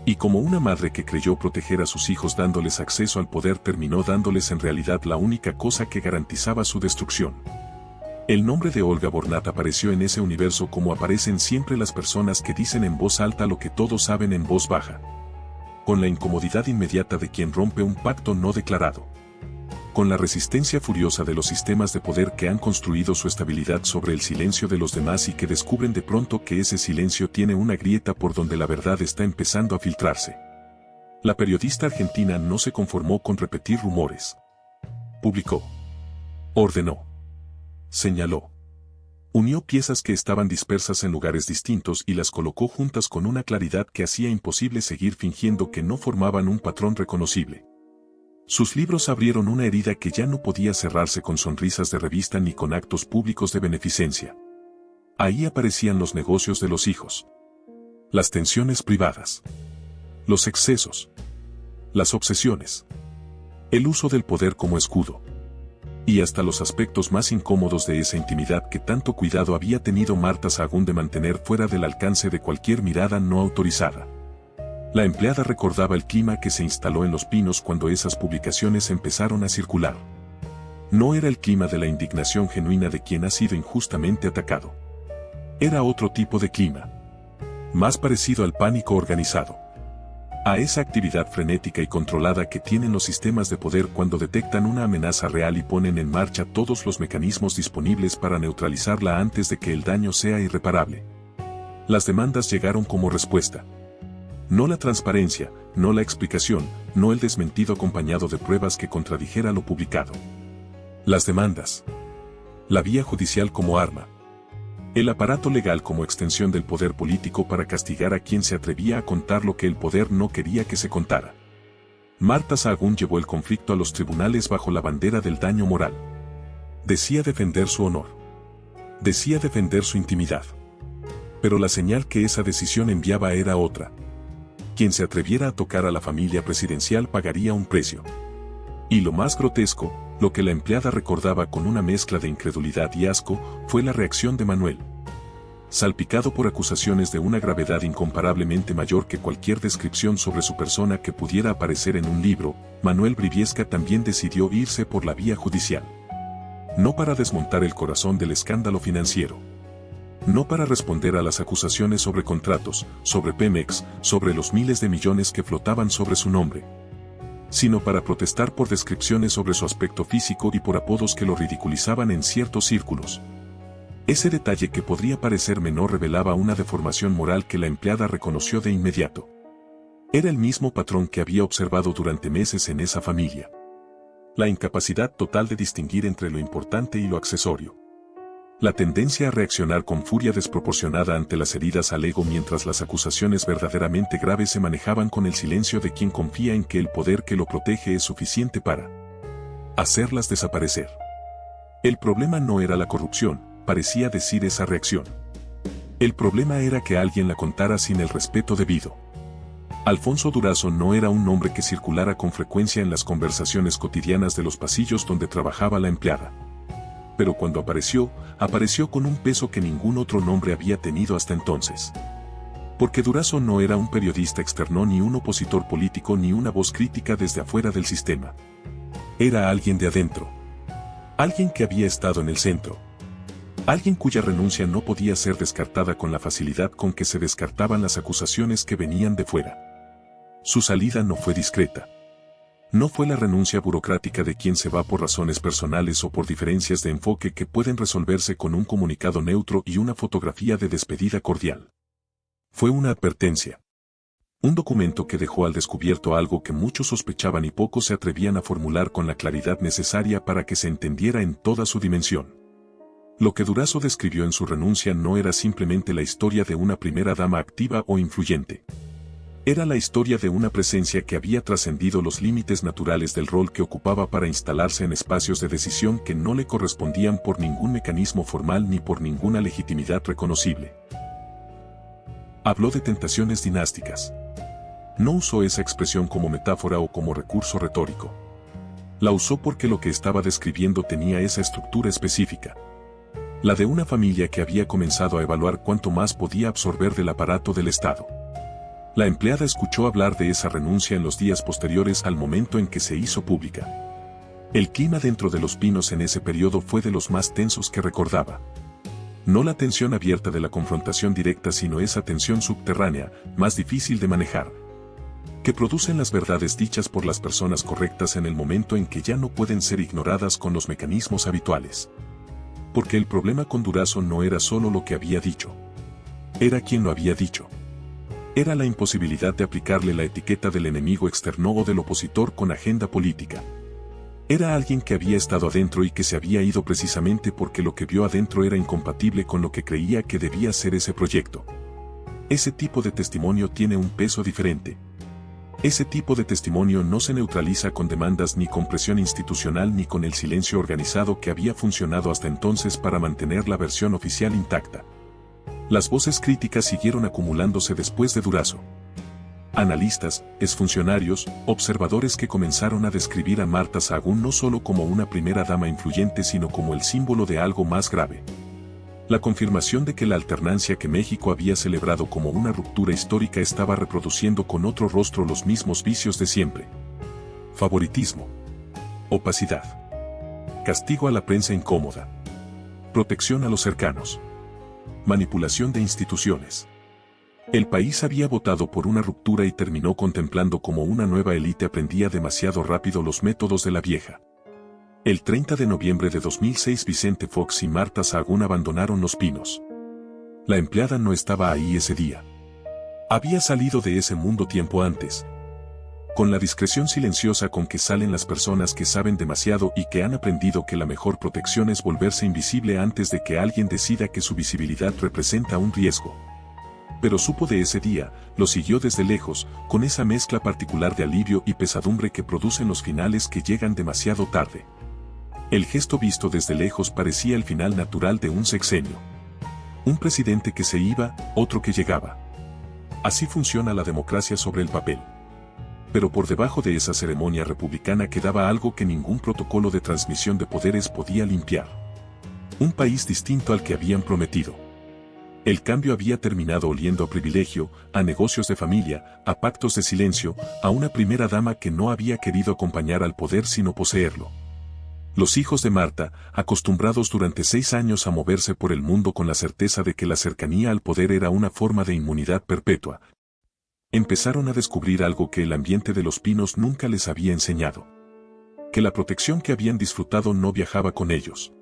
Y como una madre que creyó proteger a sus hijos dándoles acceso al poder terminó dándoles en realidad la única cosa que garantizaba su destrucción. El nombre de Olga Bornat apareció en ese universo como aparecen siempre las personas que dicen en voz alta lo que todos saben en voz baja. Con la incomodidad inmediata de quien rompe un pacto no declarado. Con la resistencia furiosa de los sistemas de poder que han construido su estabilidad sobre el silencio de los demás y que descubren de pronto que ese silencio tiene una grieta por donde la verdad está empezando a filtrarse. La periodista argentina no se conformó con repetir rumores. Publicó. Ordenó. Señaló. Unió piezas que estaban dispersas en lugares distintos y las colocó juntas con una claridad que hacía imposible seguir fingiendo que no formaban un patrón reconocible. Sus libros abrieron una herida que ya no podía cerrarse con sonrisas de revista ni con actos públicos de beneficencia. Ahí aparecían los negocios de los hijos, las tensiones privadas, los excesos, las obsesiones, el uso del poder como escudo, y hasta los aspectos más incómodos de esa intimidad que tanto cuidado había tenido Marta Sahagún de mantener fuera del alcance de cualquier mirada no autorizada. La empleada recordaba el clima que se instaló en Los Pinos cuando esas publicaciones empezaron a circular. No era el clima de la indignación genuina de quien ha sido injustamente atacado. Era otro tipo de clima, más parecido al pánico organizado, a esa actividad frenética y controlada que tienen los sistemas de poder cuando detectan una amenaza real y ponen en marcha todos los mecanismos disponibles para neutralizarla antes de que el daño sea irreparable. Las demandas llegaron como respuesta. No la transparencia, no la explicación, no el desmentido acompañado de pruebas que contradijera lo publicado. Las demandas. La vía judicial como arma. El aparato legal como extensión del poder político para castigar a quien se atrevía a contar lo que el poder no quería que se contara. Marta Sahagún llevó el conflicto a los tribunales bajo la bandera del daño moral. Decía defender su honor. Decía defender su intimidad. Pero la señal que esa decisión enviaba era otra. Quien se atreviera a tocar a la familia presidencial pagaría un precio. Y lo más grotesco, lo que la empleada recordaba con una mezcla de incredulidad y asco, fue la reacción de Manuel. Salpicado por acusaciones de una gravedad incomparablemente mayor que cualquier descripción sobre su persona que pudiera aparecer en un libro, Manuel Briviesca también decidió irse por la vía judicial. No para desmontar el corazón del escándalo financiero. No para responder a las acusaciones sobre contratos, sobre Pemex, sobre los miles de millones que flotaban sobre su nombre, sino para protestar por descripciones sobre su aspecto físico y por apodos que lo ridiculizaban en ciertos círculos. Ese detalle que podría parecer menor revelaba una deformación moral que la empleada reconoció de inmediato. Era el mismo patrón que había observado durante meses en esa familia. La incapacidad total de distinguir entre lo importante y lo accesorio. La tendencia a reaccionar con furia desproporcionada ante las heridas al ego mientras las acusaciones verdaderamente graves se manejaban con el silencio de quien confía en que el poder que lo protege es suficiente para hacerlas desaparecer. El problema no era la corrupción, parecía decir esa reacción. El problema era que alguien la contara sin el respeto debido. Alfonso Durazo no era un nombre que circulara con frecuencia en las conversaciones cotidianas de los pasillos donde trabajaba la empleada. Pero cuando apareció con un peso que ningún otro nombre había tenido hasta entonces. Porque Durazo no era un periodista externo ni un opositor político ni una voz crítica desde afuera del sistema. Era alguien de adentro. Alguien que había estado en el centro. Alguien cuya renuncia no podía ser descartada con la facilidad con que se descartaban las acusaciones que venían de fuera. Su salida no fue discreta. No fue la renuncia burocrática de quien se va por razones personales o por diferencias de enfoque que pueden resolverse con un comunicado neutro y una fotografía de despedida cordial. Fue una advertencia. Un documento que dejó al descubierto algo que muchos sospechaban y pocos se atrevían a formular con la claridad necesaria para que se entendiera en toda su dimensión. Lo que Durazo describió en su renuncia no era simplemente la historia de una primera dama activa o influyente. Era la historia de una presencia que había trascendido los límites naturales del rol que ocupaba para instalarse en espacios de decisión que no le correspondían por ningún mecanismo formal ni por ninguna legitimidad reconocible. Habló de tentaciones dinásticas. No usó esa expresión como metáfora o como recurso retórico. La usó porque lo que estaba describiendo tenía esa estructura específica. La de una familia que había comenzado a evaluar cuánto más podía absorber del aparato del Estado. La empleada escuchó hablar de esa renuncia en los días posteriores al momento en que se hizo pública. El clima dentro de Los Pinos en ese periodo fue de los más tensos que recordaba. No la tensión abierta de la confrontación directa, sino esa tensión subterránea, más difícil de manejar, que producen las verdades dichas por las personas correctas en el momento en que ya no pueden ser ignoradas con los mecanismos habituales. Porque el problema con Durazo no era solo lo que había dicho. Era quien lo había dicho. Era la imposibilidad de aplicarle la etiqueta del enemigo externo o del opositor con agenda política. Era alguien que había estado adentro y que se había ido precisamente porque lo que vio adentro era incompatible con lo que creía que debía ser ese proyecto. Ese tipo de testimonio tiene un peso diferente. Ese tipo de testimonio no se neutraliza con demandas ni con presión institucional ni con el silencio organizado que había funcionado hasta entonces para mantener la versión oficial intacta. Las voces críticas siguieron acumulándose después de Durazo. Analistas, exfuncionarios, observadores que comenzaron a describir a Marta Sahagún no solo como una primera dama influyente sino como el símbolo de algo más grave. La confirmación de que la alternancia que México había celebrado como una ruptura histórica estaba reproduciendo con otro rostro los mismos vicios de siempre. Favoritismo. Opacidad. Castigo a la prensa incómoda. Protección a los cercanos. Manipulación de instituciones. El país había votado por una ruptura y terminó contemplando cómo una nueva élite aprendía demasiado rápido los métodos de la vieja. El 30 de noviembre de 2006 Vicente Fox y Marta Sahagún abandonaron Los Pinos. La empleada no estaba ahí ese día. Había salido de ese mundo tiempo antes. Con la discreción silenciosa con que salen las personas que saben demasiado y que han aprendido que la mejor protección es volverse invisible antes de que alguien decida que su visibilidad representa un riesgo. Pero supo de ese día, lo siguió desde lejos, con esa mezcla particular de alivio y pesadumbre que producen los finales que llegan demasiado tarde. El gesto visto desde lejos parecía el final natural de un sexenio. Un presidente que se iba, otro que llegaba. Así funciona la democracia sobre el papel. Pero por debajo de esa ceremonia republicana quedaba algo que ningún protocolo de transmisión de poderes podía limpiar. Un país distinto al que habían prometido. El cambio había terminado oliendo a privilegio, a negocios de familia, a pactos de silencio, a una primera dama que no había querido acompañar al poder sino poseerlo. Los hijos de Marta, acostumbrados durante 6 años a moverse por el mundo con la certeza de que la cercanía al poder era una forma de inmunidad perpetua, empezaron a descubrir algo que el ambiente de Los Pinos nunca les había enseñado. Que la protección que habían disfrutado no viajaba con ellos.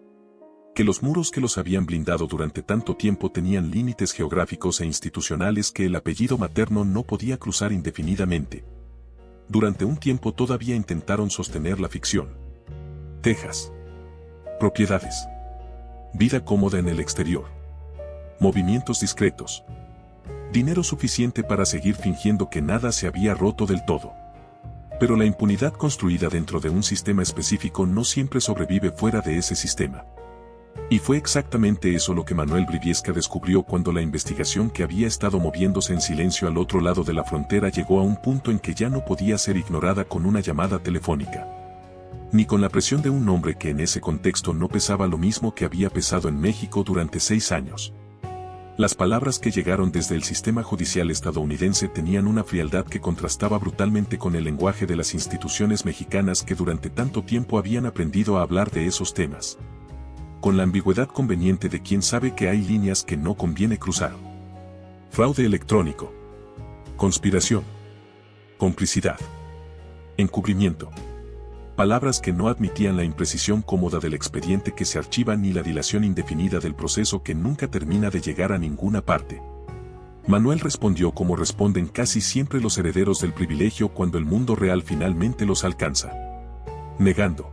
Que los muros que los habían blindado durante tanto tiempo tenían límites geográficos e institucionales que el apellido materno no podía cruzar indefinidamente. Durante un tiempo todavía intentaron sostener la ficción. Tejas. Propiedades. Vida cómoda en el exterior. Movimientos discretos. Dinero suficiente para seguir fingiendo que nada se había roto del todo. Pero la impunidad construida dentro de un sistema específico no siempre sobrevive fuera de ese sistema. Y fue exactamente eso lo que Manuel Briviesca descubrió cuando la investigación que había estado moviéndose en silencio al otro lado de la frontera llegó a un punto en que ya no podía ser ignorada con una llamada telefónica. Ni con la presión de un nombre que en ese contexto no pesaba lo mismo que había pesado en México durante 6 años. Las palabras que llegaron desde el sistema judicial estadounidense tenían una frialdad que contrastaba brutalmente con el lenguaje de las instituciones mexicanas que durante tanto tiempo habían aprendido a hablar de esos temas. Con la ambigüedad conveniente de quien sabe que hay líneas que no conviene cruzar. Fraude electrónico. Conspiración. Complicidad. Encubrimiento. Palabras que no admitían la imprecisión cómoda del expediente que se archiva ni la dilación indefinida del proceso que nunca termina de llegar a ninguna parte. Manuel respondió como responden casi siempre los herederos del privilegio cuando el mundo real finalmente los alcanza. Negando.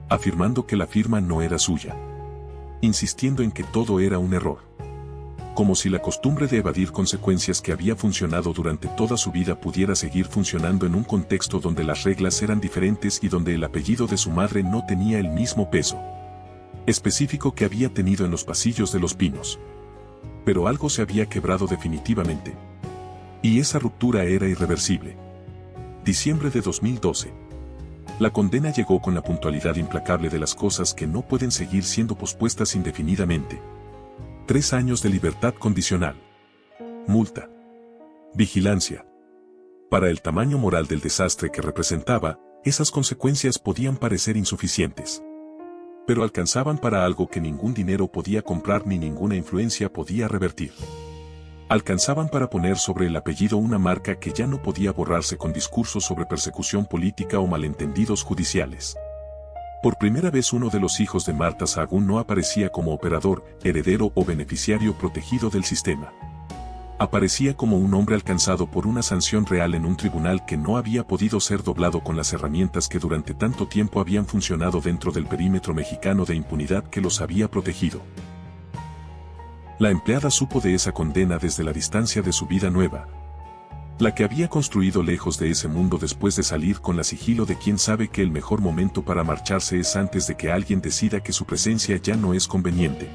Afirmando que la firma no era suya. Insistiendo en que todo era un error. Como si la costumbre de evadir consecuencias que había funcionado durante toda su vida pudiera seguir funcionando en un contexto donde las reglas eran diferentes y donde el apellido de su madre no tenía el mismo peso específico que había tenido en los pasillos de Los Pinos. Pero algo se había quebrado definitivamente. Y esa ruptura era irreversible. Diciembre de 2012. La condena llegó con la puntualidad implacable de las cosas que no pueden seguir siendo pospuestas indefinidamente. 3 años de libertad condicional. Multa. Vigilancia. Para el tamaño moral del desastre que representaba, esas consecuencias podían parecer insuficientes. Pero alcanzaban para algo que ningún dinero podía comprar ni ninguna influencia podía revertir. Alcanzaban para poner sobre el apellido una marca que ya no podía borrarse con discursos sobre persecución política o malentendidos judiciales. Por primera vez uno de los hijos de Marta Sahagún no aparecía como operador, heredero o beneficiario protegido del sistema. Aparecía como un hombre alcanzado por una sanción real en un tribunal que no había podido ser doblado con las herramientas que durante tanto tiempo habían funcionado dentro del perímetro mexicano de impunidad que los había protegido. La empleada supo de esa condena desde la distancia de su vida nueva, la que había construido lejos de ese mundo después de salir con la sigilo de quien sabe que el mejor momento para marcharse es antes de que alguien decida que su presencia ya no es conveniente.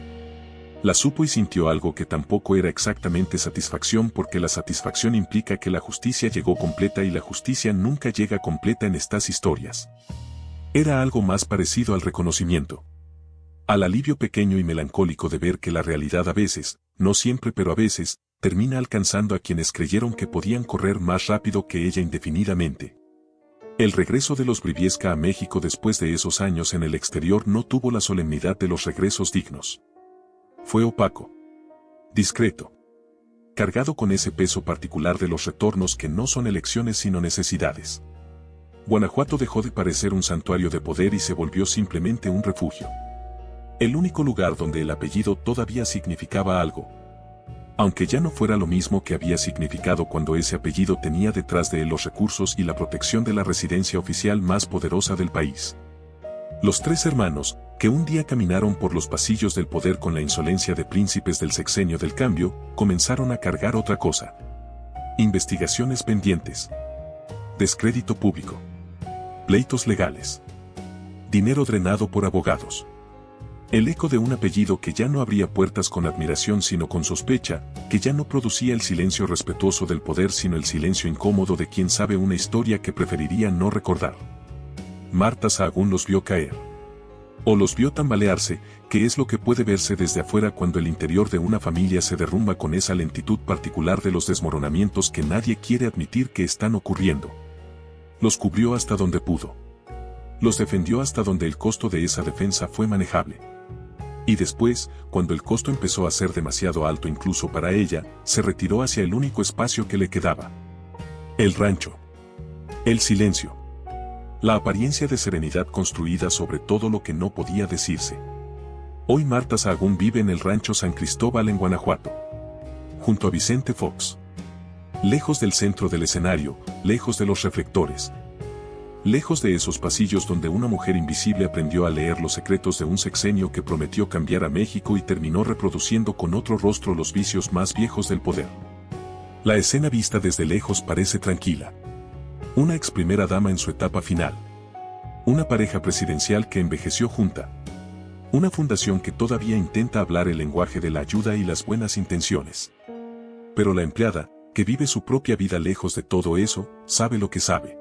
La supo y sintió algo que tampoco era exactamente satisfacción, porque la satisfacción implica que la justicia llegó completa y la justicia nunca llega completa en estas historias. Era algo más parecido al reconocimiento. Al alivio pequeño y melancólico de ver que la realidad a veces, no siempre pero a veces, termina alcanzando a quienes creyeron que podían correr más rápido que ella indefinidamente. El regreso de los Briviesca a México después de esos años en el exterior no tuvo la solemnidad de los regresos dignos. Fue opaco, discreto, cargado con ese peso particular de los retornos que no son elecciones sino necesidades. Guanajuato dejó de parecer un santuario de poder y se volvió simplemente un refugio. El único lugar donde el apellido todavía significaba algo. Aunque ya no fuera lo mismo que había significado cuando ese apellido tenía detrás de él los recursos y la protección de la residencia oficial más poderosa del país. Los tres hermanos, que un día caminaron por los pasillos del poder con la insolencia de príncipes del sexenio del cambio, comenzaron a cargar otra cosa. Investigaciones pendientes. Descrédito público. Pleitos legales. Dinero drenado por abogados. El eco de un apellido que ya no abría puertas con admiración sino con sospecha, que ya no producía el silencio respetuoso del poder sino el silencio incómodo de quien sabe una historia que preferiría no recordar. Marta Sahagún los vio caer. O los vio tambalearse, que es lo que puede verse desde afuera cuando el interior de una familia se derrumba con esa lentitud particular de los desmoronamientos que nadie quiere admitir que están ocurriendo. Los cubrió hasta donde pudo. Los defendió hasta donde el costo de esa defensa fue manejable. Y después, cuando el costo empezó a ser demasiado alto incluso para ella, se retiró hacia el único espacio que le quedaba. El rancho. El silencio. La apariencia de serenidad construida sobre todo lo que no podía decirse. Hoy Marta Sahagún vive en el rancho San Cristóbal en Guanajuato. Junto a Vicente Fox. Lejos del centro del escenario, lejos de los reflectores. Lejos de esos pasillos donde una mujer invisible aprendió a leer los secretos de un sexenio que prometió cambiar a México y terminó reproduciendo con otro rostro los vicios más viejos del poder. La escena vista desde lejos parece tranquila. Una ex primera dama en su etapa final. Una pareja presidencial que envejeció junta. Una fundación que todavía intenta hablar el lenguaje de la ayuda y las buenas intenciones. Pero la empleada, que vive su propia vida lejos de todo eso, sabe lo que sabe.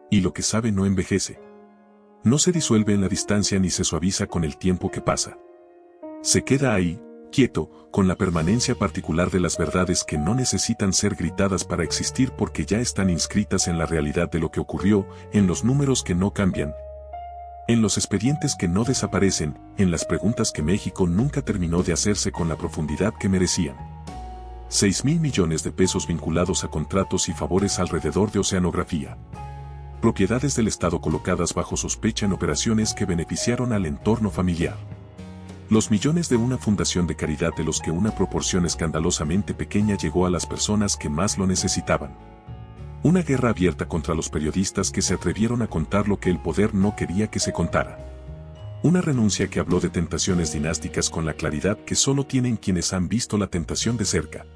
Y lo que sabe no envejece. No se disuelve en la distancia ni se suaviza con el tiempo que pasa. Se queda ahí, quieto, con la permanencia particular de las verdades que no necesitan ser gritadas para existir porque ya están inscritas en la realidad de lo que ocurrió, en los números que no cambian, en los expedientes que no desaparecen, en las preguntas que México nunca terminó de hacerse con la profundidad que merecían. 6.000 millones de pesos vinculados a contratos y favores alrededor de oceanografía. Propiedades del Estado colocadas bajo sospecha en operaciones que beneficiaron al entorno familiar. Los millones de una fundación de caridad de los que una proporción escandalosamente pequeña llegó a las personas que más lo necesitaban. Una guerra abierta contra los periodistas que se atrevieron a contar lo que el poder no quería que se contara. Una renuncia que habló de tentaciones dinásticas con la claridad que solo tienen quienes han visto la tentación de cerca.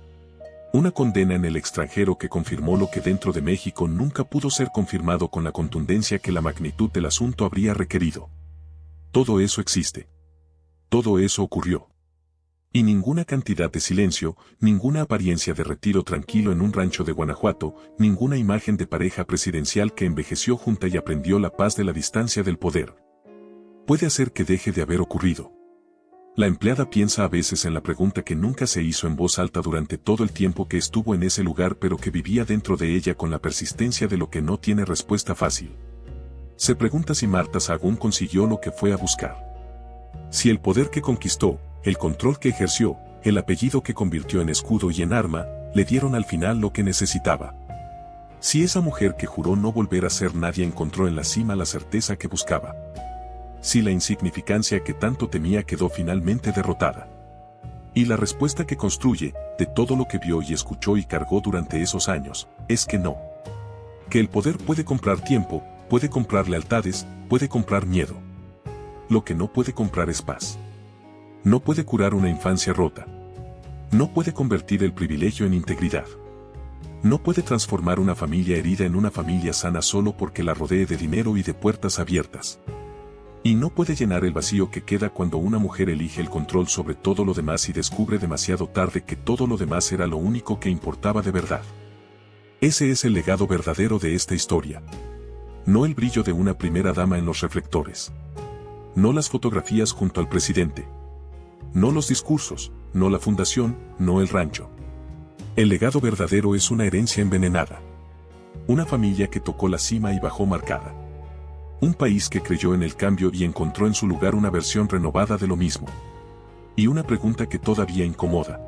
Una condena en el extranjero que confirmó lo que dentro de México nunca pudo ser confirmado con la contundencia que la magnitud del asunto habría requerido. Todo eso existe. Todo eso ocurrió. Y ninguna cantidad de silencio, ninguna apariencia de retiro tranquilo en un rancho de Guanajuato, ninguna imagen de pareja presidencial que envejeció junta y aprendió la paz de la distancia del poder, puede hacer que deje de haber ocurrido. La empleada piensa a veces en la pregunta que nunca se hizo en voz alta durante todo el tiempo que estuvo en ese lugar pero que vivía dentro de ella con la persistencia de lo que no tiene respuesta fácil. Se pregunta si Marta Sahagún consiguió lo que fue a buscar. Si el poder que conquistó, el control que ejerció, el apellido que convirtió en escudo y en arma, le dieron al final lo que necesitaba. Si esa mujer que juró no volver a ser nadie encontró en la cima la certeza que buscaba. Si la insignificancia que tanto temía quedó finalmente derrotada. Y la respuesta que construye, de todo lo que vio y escuchó y cargó durante esos años, es que no. Que el poder puede comprar tiempo, puede comprar lealtades, puede comprar miedo. Lo que no puede comprar es paz. No puede curar una infancia rota. No puede convertir el privilegio en integridad. No puede transformar una familia herida en una familia sana solo porque la rodee de dinero y de puertas abiertas. Y no puede llenar el vacío que queda cuando una mujer elige el control sobre todo lo demás y descubre demasiado tarde que todo lo demás era lo único que importaba de verdad. Ese es el legado verdadero de esta historia. No el brillo de una primera dama en los reflectores. No las fotografías junto al presidente. No los discursos, no la fundación, no el rancho. El legado verdadero es una herencia envenenada. Una familia que tocó la cima y bajó marcada. Un país que creyó en el cambio y encontró en su lugar una versión renovada de lo mismo. Y una pregunta que todavía incomoda.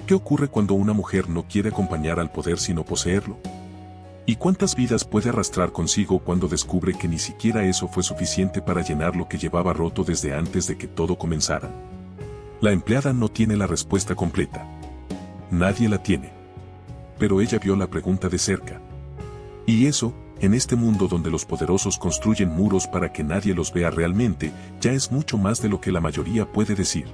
¿Qué ocurre cuando una mujer no quiere acompañar al poder sino poseerlo? ¿Y cuántas vidas puede arrastrar consigo cuando descubre que ni siquiera eso fue suficiente para llenar lo que llevaba roto desde antes de que todo comenzara? La empleada no tiene la respuesta completa. Nadie la tiene. Pero ella vio la pregunta de cerca. Y eso, en este mundo donde los poderosos construyen muros para que nadie los vea realmente, ya es mucho más de lo que la mayoría puede decir.